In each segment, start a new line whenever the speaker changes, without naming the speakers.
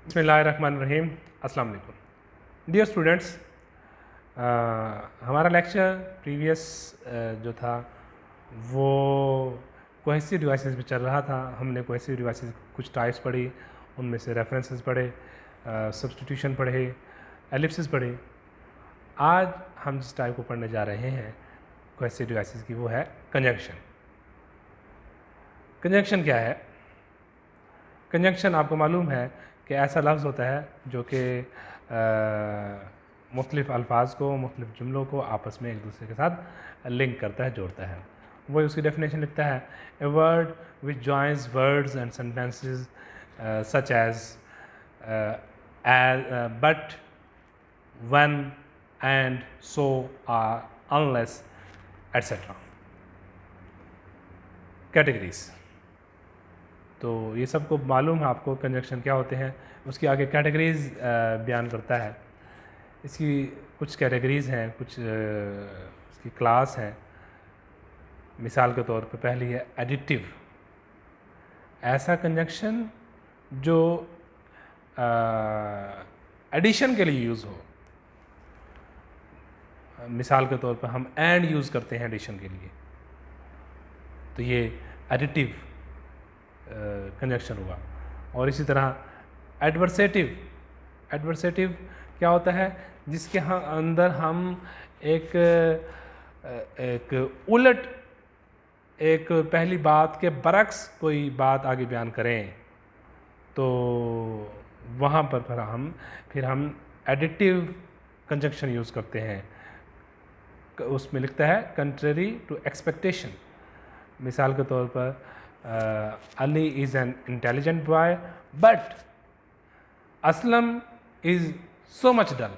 बिस्मिल्लाहिर्रहमानिर्रहीम। अस्सलाम वालेकुम डियर स्टूडेंट्स। हमारा लेक्चर प्रीवियस जो था वो कोहेसिव डिवाइसेस पे चल रहा था। हमने कोहेसिव डिवाइसेस कुछ टाइप्स पढ़ी, उनमें से रेफरेंसेस पढ़े, सब्स्टिट्यूशन पढ़े, एलिप्सिस पढ़े। आज हम जिस टाइप को पढ़ने जा रहे हैं कोहेसिव डिवाइसेस की, वो है कंजंक्शन। कंजंक्शन क्या है? कंजंक्शन आपको मालूम है कि ऐसा लफ्ज़ होता है जो कि मुख्तलिफ़ अल्फाज को, मुख्तलिफ़ जुमलों को आपस में एक दूसरे के साथ लिंक करता है, जोड़ता है। वही उसकी डेफिनेशन लिखता है, a word which joins words and sentences such as but, when, and, so, or, unless, etcetera. Categories. तो ये सबको मालूम है आपको कंजंक्शन क्या होते हैं। उसके आगे कैटेगरीज बयान करता है। इसकी कुछ कैटेगरीज हैं, कुछ इसकी क्लास हैं। मिसाल के तौर पे पहली है एडिटिव। ऐसा कंजंक्शन जो एडिशन के लिए यूज़ हो। मिसाल के तौर पे हम एंड यूज़ करते हैं एडिशन के लिए, तो ये एडिटिव कंजंक्शन हुआ। और इसी तरह एडवर्सेटिव। एडवर्सेटिव क्या होता है? जिसके अंदर हम एक उलट, एक पहली बात के बरक्स कोई बात आगे बयान करें, तो वहाँ पर फिर हम एडिटिव कंजंक्शन यूज़ करते हैं। उसमें लिखता है कंट्रेरी टू एक्सपेक्टेशन। मिसाल के तौर पर Ali is an intelligent boy but Aslam is so much dull.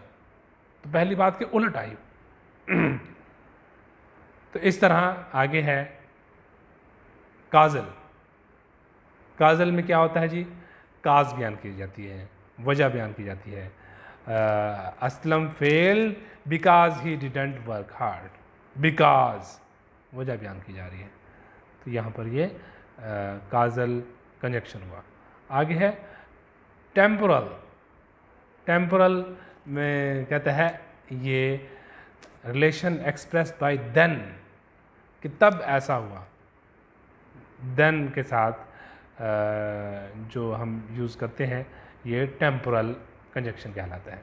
तो पहली बात के उलट आई। तो इस तरह आगे है काजल। काजल में क्या होता है जी? काज बयान की जाती है, वजह बयान की जाती है। Aslam failed because he didn't work hard. Because वजह बयान की जा रही है। तो यहाँ पर ये काजल कंजंक्शन हुआ। आगे है टेम्पोरल। टेम्पोरल में कहता है ये रिलेशन एक्सप्रेस बाय देन, कि तब ऐसा हुआ। देन के साथ जो हम यूज़ करते हैं, ये टेम्पोरल कंजंक्शन कहलाता है।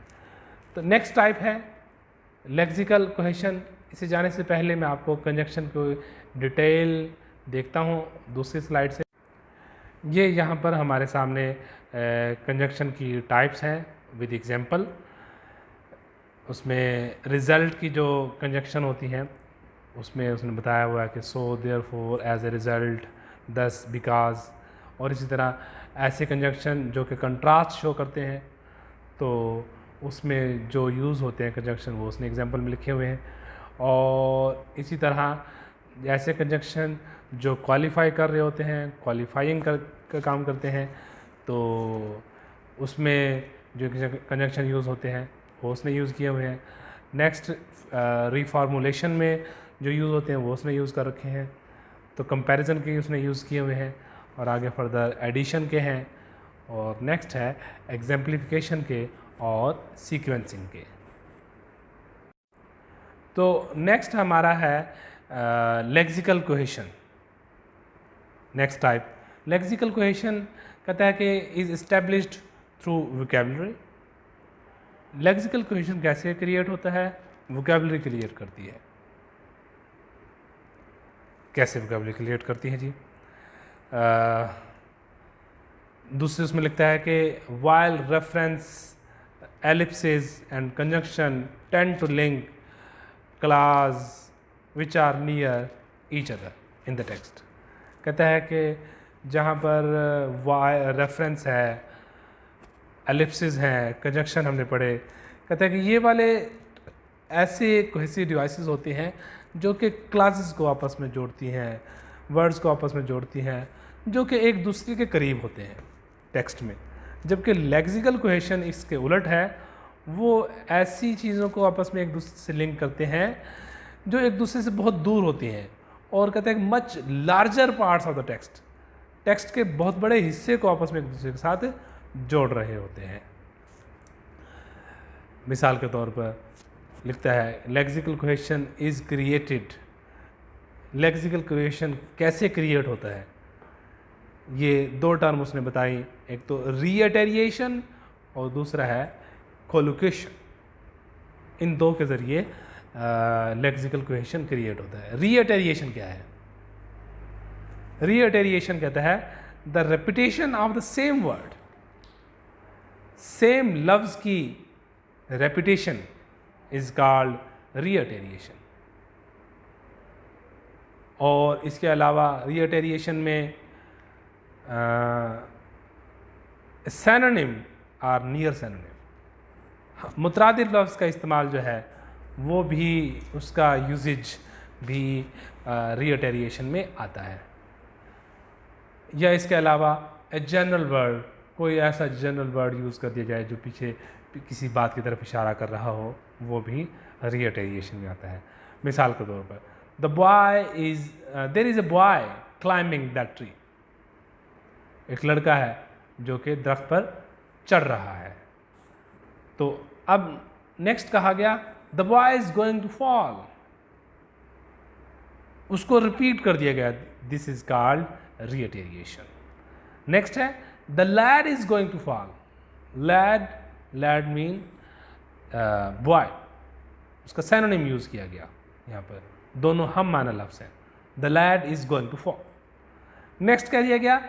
तो नेक्स्ट टाइप है लेक्सिकल कोहेशन। इसे जाने से पहले मैं आपको कंजंक्शन को डिटेल देखता हूँ दूसरी स्लाइड से। ये यहाँ पर हमारे सामने कंजंक्शन की टाइप्स हैं विद एग्जांपल। उसमें रिज़ल्ट की जो कंजंक्शन होती हैं उसमें उसने बताया हुआ है कि सो, देयरफॉर, एज ए रिज़ल्ट, दस, बिकॉज। और इसी तरह ऐसे कंजंक्शन जो कि कंट्रास्ट शो करते हैं, तो उसमें जो यूज़ होते हैं कंजंक्शन, वो उसने एग्जांपल में लिखे हुए हैं। और इसी तरह ऐसे कंजंक्शन जो क्वालिफाई कर रहे होते हैं, क्वालिफाइंग का काम करते हैं, तो उसमें जो कंजंक्शन यूज़ होते हैं वो उसने यूज़ किए हुए हैं। नेक्स्ट रिफॉर्मुलेशन में जो यूज़ होते हैं वो उसने यूज़ कर रखे हैं। तो कंपैरिजन के उसने यूज़ किए हुए हैं। और आगे फर्दर एडिशन के हैं। और नेक्स्ट है एग्जाम्पलिफिकेशन के और सीक्वेंसिंग के। तो नेक्स्ट हमारा है lexical cohesion. Next type lexical cohesion कहता है कि is established through vocabulary. Lexical cohesion कैसे क्रिएट होता है? वोकैबुलरी क्रिएट करती है। कैसे वोकैबुलरी क्रिएट करती है जी? दूसरे उसमें लिखता है कि while reference, ellipsis and conjunction tend to link class which are near each other in the text. कहता है कि जहाँ पर रेफरेंस है, एलिप्सिस हैं, कंजंक्शन हमने पढ़े, कहता है कि ये वाले ऐसे कोहेसिव डिवाइसेस होती हैं जो कि क्लासेस को आपस में जोड़ती हैं, वर्ड्स को आपस में जोड़ती हैं, जो कि एक दूसरे के करीब होते हैं टेक्स्ट में। जबकि लेक्सिकल कोहेशन इसके उलट है, वो ऐसी चीज़ों को आपस में एक दूसरे से लिंक करते हैं जो एक दूसरे से बहुत दूर होती हैं। और कहते हैं much larger parts of the text, text के बहुत बड़े हिस्से को आपस में एक दूसरे के साथ जोड़ रहे होते हैं। मिसाल के तौर पर लिखता है lexical cohesion is created. Lexical cohesion कैसे क्रिएट होता है, ये दो टर्म उसने बताई, एक तो रीअटेरिएशन और दूसरा है कोलोकेशन। इन दो के ज़रिए लेक्सिकल कोहेशन क्रिएट होता है। रीअटेरिएशन क्या है? रीअटेरिएशन कहता है the repetition of the same word, same लफ्ज़ की रेपिटेशन इज कॉल्ड रीअटेरिएशन। और इसके अलावा रीअटेरिएशन में सैनोनिम और नियर सैनोनिम, मुतरादिफ लफ्ज़ का इस्तेमाल जो है वो भी, उसका यूजेज भी रीअटेरिएशन में आता है। या इसके अलावा ए जनरल वर्ड, कोई ऐसा जनरल वर्ड यूज़ कर दिया जाए जो पीछे किसी बात की तरफ इशारा कर रहा हो, वो भी रीअटेरिएशन में आता है। मिसाल के तौर पर the boy is, there is a boy climbing that tree. एक लड़का है जो कि दरख्त पर चढ़ रहा है। तो अब नेक्स्ट कहा गया the boy is going to fall, उसको रिपीट कर दिया गया, this is called reiteration. Next है the lad is going to fall. Lad, lad mean boy, उसका सैनोनिम यूज किया गया यहाँ पर, दोनों हम माना लफ्ज़ हैं। The lad is going to fall. Next कह दिया गया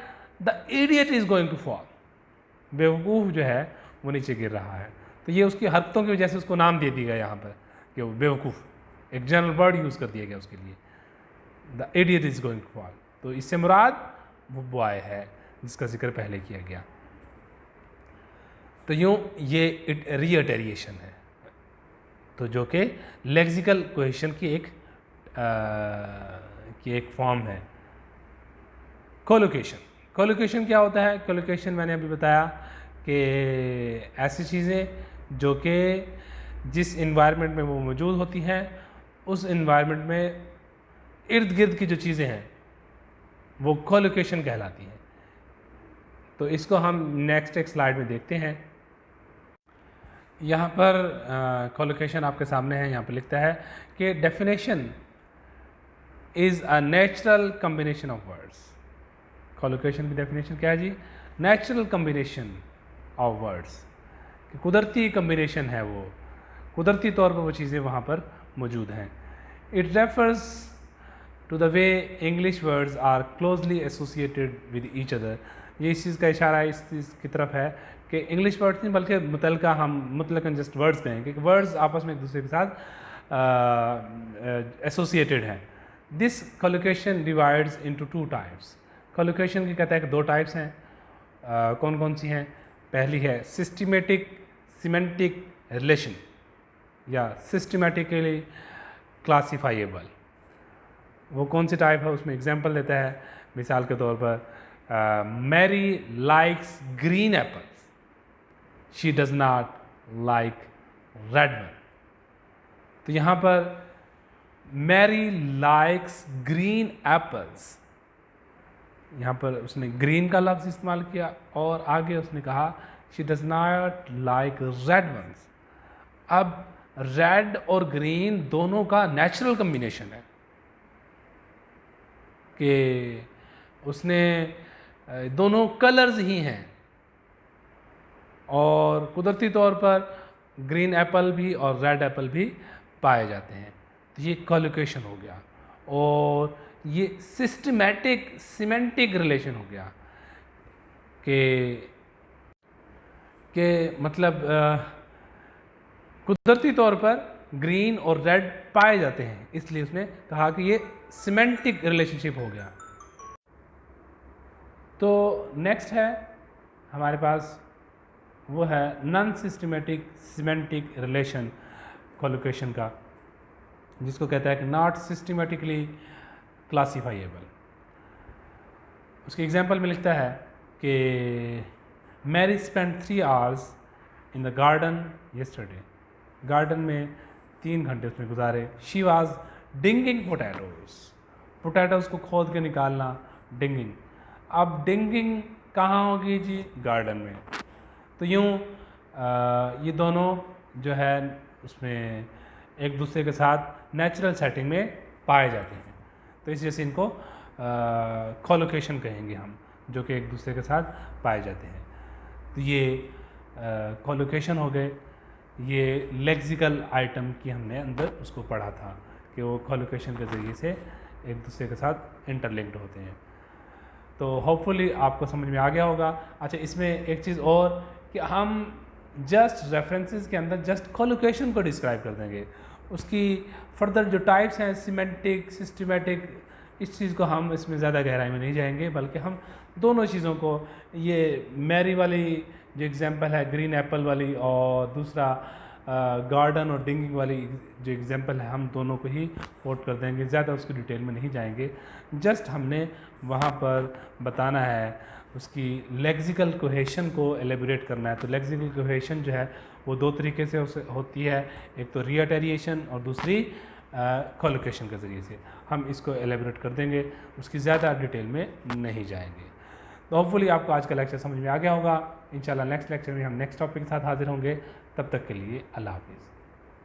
the idiot is going to fall, बेवकूफ़ जो है वो नीचे गिर रहा है। तो ये उसकी हरकतों की वजह से उसको नाम दे दिया गया यहाँ पर कि वो बेवकूफ़, एक जनरल वर्ड यूज़ कर दिया गया उसके लिए, the idiot is going to fall. तो इससे मुराद वो बॉय है जिसका जिक्र पहले किया गया। तो यूँ ये रीअटेरिएशन है, तो जो कि लेक्सिकल कोहेशन की एक फॉर्म है। कोलोकेशन, कोलोकेशन क्या होता है? कोलोकेशन मैंने अभी बताया कि ऐसी चीज़ें जो कि जिस इन्वायरमेंट में वो मौजूद होती हैं, उस इन्वायरमेंट में इर्द गिर्द की जो चीज़ें हैं वो कोलोकेशन कहलाती हैं। तो इसको हम नेक्स्ट एक स्लाइड में देखते हैं। यहाँ पर कोलोकेशन आपके सामने है। यहाँ पर लिखता है कि definition is a natural combination of words. Collocation की डेफिनेशन क्या है जी? नेचुरल कम्बिनेशन ऑफ वर्ड्स, कुदरती कम्बिनेशन है, वो कुदरती तौर पर वो चीज़ें वहाँ पर मौजूद हैं। It refers to the way English words are closely associated with each other. ये इस चीज़ का इशारा इस चीज़ की तरफ है कि इंग्लिश वर्ड्स नहीं बल्कि मुतलका, हम मुतलकन जस्ट वर्ड्स कहें कि वर्ड्स आपस में एक दूसरे के साथ एसोसिएटेड हैं। This collocation divides into two types. Collocation की कहता है कि दो टाइप्स हैं। कौन कौन सी हैं? पहली है सिस्टमेटिक सिमेंटिक रिलेशन या सिस्टमेटिकली क्लासिफाइएबल। वो कौन सी टाइप है? उसमें एग्जांपल देता है। मिसाल के तौर पर Mary likes green apples, she does not like red one. तो यहाँ पर मैरी लाइक्स ग्रीन एप्पल्स, यहाँ पर उसने ग्रीन का लफ्ज़ इस्तेमाल किया और आगे उसने कहा she does not like red ones. अब रेड और ग्रीन दोनों का नेचुरल कम्बिनेशन है कि उसने दोनों कलर्स ही हैं और कुदरती तौर पर ग्रीन एप्पल भी और रेड एप्पल भी पाए जाते हैं। तो ये कोलोकेशन हो गया और ये सिस्टमैटिक सिमेंटिक रिलेशन हो गया कि मतलब कुदरती तौर पर ग्रीन और रेड पाए जाते हैं, इसलिए उसने कहा कि ये सिमेंटिक रिलेशनशिप हो गया। तो नेक्स्ट है हमारे पास, वो है non systematic semantic relation collocation का, जिसको कहता है कि नॉट सिस्टमेटिकली क्लासिफाइएबल। उसके एग्जांपल में लिखता है कि Mary spend 3 hours in the garden yesterday. Garden में 3 घंटे उसने गुजारे। She was digging potatoes, potatoes को खोद के निकालना, डिंगिंग। अब डिंगिंग कहाँ होगी जी? गार्डन में। तो यूँ ये दोनों जो है उसमें एक दूसरे के साथ नेचुरल सेटिंग में पाए जाते हैं, तो इस वजह से इनको कोलोकेशन कहेंगे हम, जो कि एक दूसरे के साथ पाए जाते हैं। तो ये कोलोकेशन हो गए। ये लेक्सिकल आइटम की हमने अंदर उसको पढ़ा था कि वो कोलोकेशन के ज़रिए से एक दूसरे के साथ इंटरलिंक्ड होते हैं। तो होपफुली आपको समझ में आ गया होगा। अच्छा, इसमें एक चीज़ और कि हम जस्ट रेफरेंसेस के अंदर जस्ट कोलोकेशन को डिस्क्राइब कर देंगे, उसकी फर्दर जो टाइप्स हैं सिमेंटिक, सिस्टमेटिक, इस चीज़ को हम इसमें ज़्यादा गहराई में नहीं जाएंगे, बल्कि हम दोनों चीज़ों को, ये मैरी वाली जो एग्जांपल है ग्रीन एप्पल वाली और दूसरा गार्डन और डिंगिंग वाली जो एग्जांपल है, हम दोनों को ही कोट कर देंगे, ज़्यादा उसकी डिटेल में नहीं जाएंगे। जस्ट हमने वहाँ पर बताना है उसकी लेक्सिकल कोहेशन को एलेबोरेट करना है। तो लेक्सिकल कोहेशन जो है वो दो तरीके से होती है, एक तो रीअटेरिएशन और दूसरी कोलोकेशन के ज़रिए से। हम इसको एलेबोरेट कर देंगे, उसकी ज़्यादा डिटेल में नहीं जाएंगे। तो होपफुली आपको आज का लेक्चर समझ में आ गया होगा। इंशाल्लाह नेक्स्ट लेक्चर में हम नेक्स्ट टॉपिक के साथ हाजिर होंगे। तब तक के लिए अल्लाह हाफिज़।